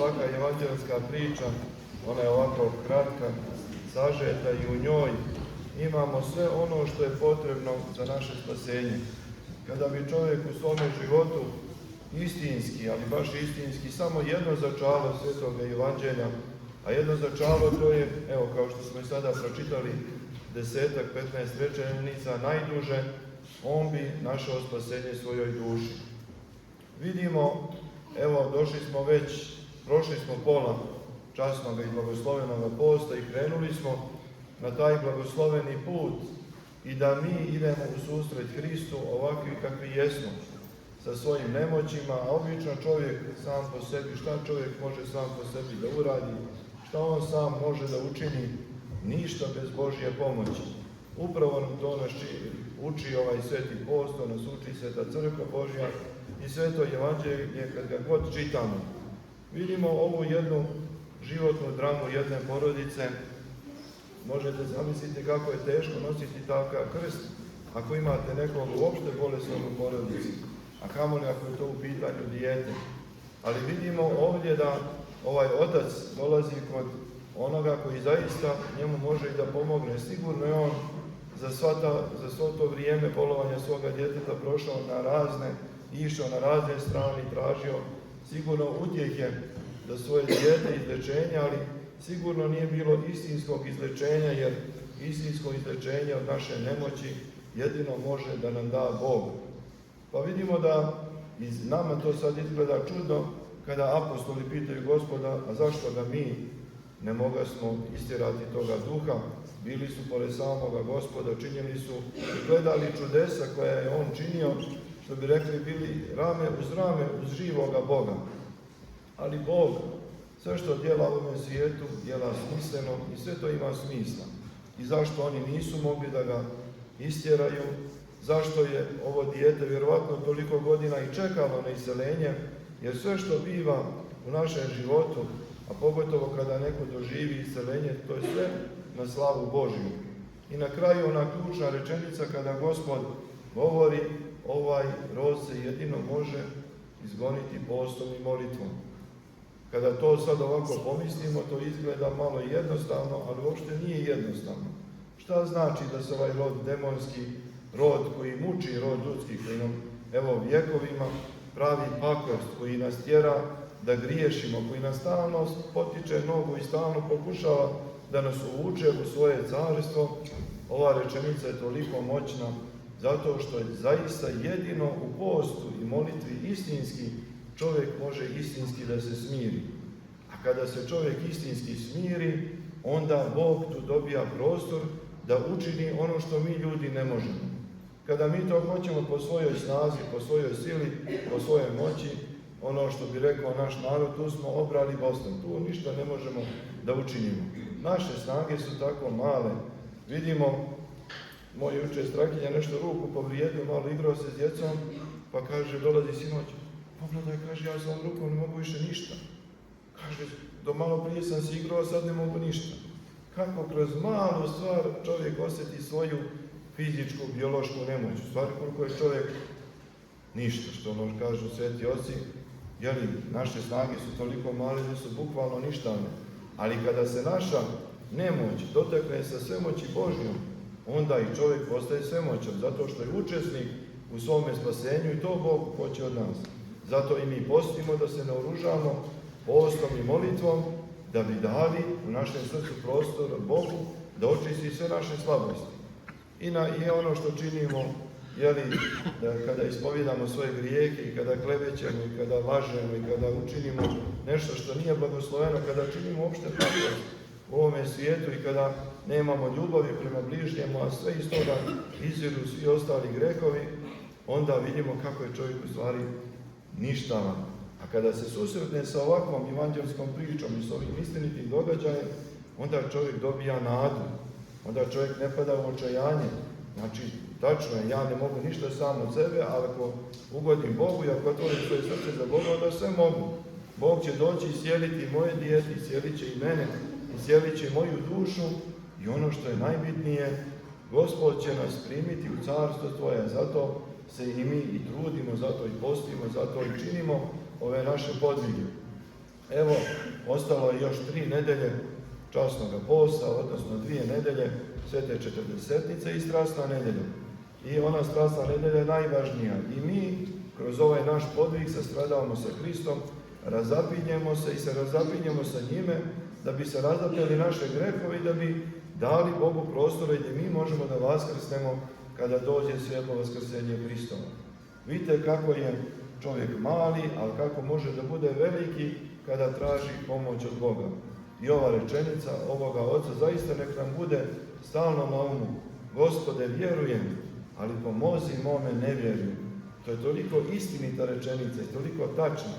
svaka evanđelska priča, ona je ovako kratka, sažeta i u njoj imamo sve ono što je potrebno za naše spasenje. Kada bi čovjek u svome životu istinski, ali baš istinski, samo jedno začalo Svetoga Evanđelja, a jedno začalo to je, evo kao što smo i sada pročitali, 10-15 rečenica najduže, on bi našao spasenje svojoj duši. Vidimo, evo došli smo već, prošli smo pola časnog i blagoslovenog posta i krenuli smo na taj blagosloveni put i da mi idemo u susret Hristu ovakvi kakvi jesmo, sa svojim nemoćima, a obično čovjek sam po sebi, šta čovjek može sam po sebi da uradi, šta on sam može da učini, ništa bez Božje pomoći. Upravo nam to nas uči ovaj sveti post, to nas uči sveta crkva Božja i sveto Evanđelje kad ga god čitamo. Vidimo ovu jednu životnu dramu jedne porodice. Možete zamisliti kako je teško nositi takav krst ako imate nekog uopšte bolesnog u porodici, a kamoli ako je to u pitanju dijete. Ali vidimo ovdje da ovaj otac dolazi kod onoga koji zaista njemu može i da pomogne. Sigurno je on za svo to vrijeme bolovanja svoga djeteta prošao na razne, išao na razne strane i tražio sigurno utjehe za svoje dijete izlečenje, ali sigurno nije bilo istinskog izlečenja, jer istinsko izlečenje od naše nemoći jedino može da nam da Bog. Pa vidimo da iz nama to sad izgleda čudno kada apostoli pitaju Gospoda, a zašto ga mi ne mogasmo istjerati toga duha? Bili su pored samoga Gospoda, činjeli su i gledali čudesa koja je on činio, što bi rekli, bili rame uz živoga Boga. Ali Bog, sve što djela u ovom svijetu, djela smisleno i sve to ima smisla. I zašto oni nisu mogli da ga istjeraju, zašto je ovo dijete vjerovatno toliko godina i čekalo na iseljenje, jer sve što biva u našem životu, a pogotovo kada neko doživi iseljenje, to je sve na slavu Božju. I na kraju ona ključna rečenica kada Gospod govori, ovaj rod se jedino može izgoniti postom i molitvom. Kada to sad ovako pomislimo, to izgleda malo jednostavno, ali uopšte nije jednostavno. Šta znači da se ovaj rod, demonski rod koji muči rod ljudski, koji nam, evo, vjekovima pravi pakost, koji nas tjera da griješimo, koji nas stalno potiče nogu i stalno pokušava da nas uvuče u svoje carstvo, ova rečenica je toliko moćna zato što je zaista jedino u postu i molitvi istinski čovjek može istinski da se smiri. A kada se čovjek istinski smiri, onda Bog tu dobija prostor da učini ono što mi ljudi ne možemo. Kada mi to hoćemo po svojoj snazi, po svojoj sili, po svojoj moći, ono što bi rekao naš narod, tu smo obrali Boston, tu ništa ne možemo da učinimo. Naše snage su tako male. Vidimo, moj juče Strahinja nešto ruku povrijedio, malo igrao se s djecom, pa kaže, dolazi sinoć, pogledaj, kaže, ja s ovom rukom ne mogu više ništa. Kaže, do malo prije sam se igrao, sad ne mogu ništa. Kako kroz malu stvar čovjek osjeti svoju fizičku, biološku nemoć. U stvari koliko je čovjek ništa, što ono kažu sveti oci, jeli, naše snage su toliko male da su bukvalno ništavne. Ali kada se naša nemoć dotakne sa svemoći Božjom, onda i čovjek postaje svemoćan, zato što je učesnik u svome spasenju i to Bog hoće od nas. Zato i mi postimo da se naoružamo postom i molitvom, da bi dali u našem srcu prostor Bogu da očisti sve naše slabosti. I ono što činimo, jeli, kada ispovjedamo svoje grijehe i kada klevećemo i kada lažemo i kada učinimo nešto što nije blagosloveno, kada činimo opšte pakost u ovome svijetu i kada nemamo ljubavi prema bližnjemu, a sve iz toga izviru svi ostali grehovi, onda vidimo kako je čovjek u stvari ništavan. A kada se susretne sa ovakvom evanđelskom pričom i s ovim istinitim događajem, onda čovjek dobija nadu. Onda čovjek ne pada u očajanje. Znači, tačno je, ja ne mogu ništa sam od sebe, ali ako ugodim Bogu i ako otvorim svoje srce za Boga, onda sve mogu. Bog će doći i sjeliti moje dijete, i sjelit će i mene, i sjelit će moju dušu, i ono što je najbitnije, Gospod će nas primiti u carstvo Tvoje. Zato se i mi i trudimo, zato i postimo, zato i činimo ove naše podvige. Evo, ostalo je još 3 nedelje časnoga posta, odnosno 2 nedelje Svete Četrdesetnice i Strasna nedelja. I ona Strasna nedelja je najvažnija. I mi kroz ovaj naš podvig sastradavamo sa Hristom, razapinjemo se i se razapinjemo sa njime, da bi se razapeli naše grehove i da bi dali Bogu prostora gdje mi možemo da vaskrsnemo kada dođe svjetlo vaskrsenje Hristovo. Vidite kako je čovjek mali, ali kako može da bude veliki kada traži pomoć od Boga. I ova rečenica ovoga Oca zaista nek nam bude stalno na umu. Gospode, vjerujem, ali pomozi mome nevjerju. To je toliko istinita rečenica i toliko tačna.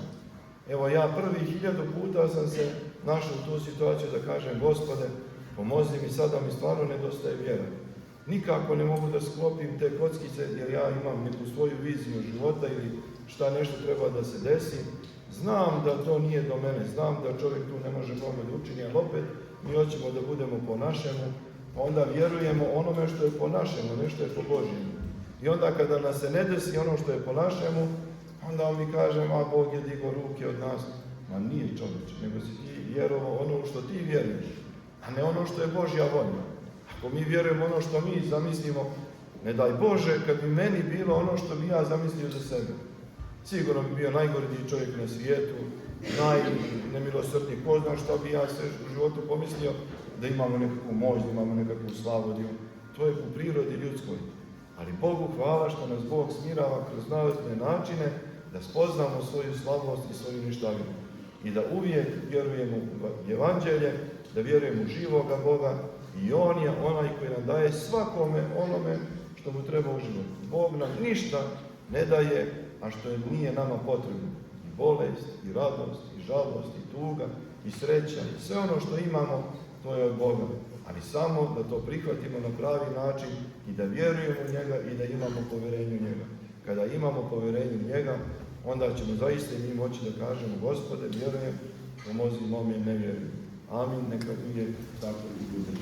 Evo ja prvih 1000 puta sam se našao u tu situaciju da kažem, Gospode, pomozi mi, sada mi stvarno nedostaje vjera. Nikako ne mogu da sklopim te kockice jer ja imam neku svoju viziju života ili šta nešto treba da se desi. Znam da to nije do mene, znam da čovjek tu ne može Bome da učini, ali opet mi hoćemo da budemo po našemu, onda vjerujemo onome što je po našemu, nešto je po Božjemu. I onda kada nas se ne desi ono što je po našemu, onda mi kažemo, a Bog je digo ruke od nas. Ma nije čovječe, nego si ti vjerovao ono što ti vjeruješ, a ne ono što je Božja volja. Ako mi vjerujemo ono što mi zamislimo, ne daj Bože kad bi meni bilo ono što bi ja zamislio za sebe. Sigurno bi bio najgoriji čovjek na svijetu, najnemilosrdniji. Ko zna što bi ja sve u životu pomislio da imamo nekakvu moć, da imamo nekakvu slavu. To je u prirodi ljudskoj. Ali Bogu hvala što nas Bog smirava kroz razne načine da spoznamo svoju slabost i svoju ništavinu. I da uvijek vjerujemo u Evanđelje, da vjerujemo u živoga Boga i On je onaj koji nam daje svakome onome što mu treba u životu. Bog nam ništa ne daje, a što nije nama potrebno. I bolest, i radost, i žalost, i tuga, i sreća, i sve ono što imamo, to je od Boga. Ali samo da to prihvatimo na pravi način i da vjerujemo u njega i da imamo povjerenje u njega. Kada imamo povjerenje u njega, onda ćemo zaista i mi moći da kažemo, Gospode, vjerujem, pomozi mome nevjerujem. Amin, neka uvijek tako i bude.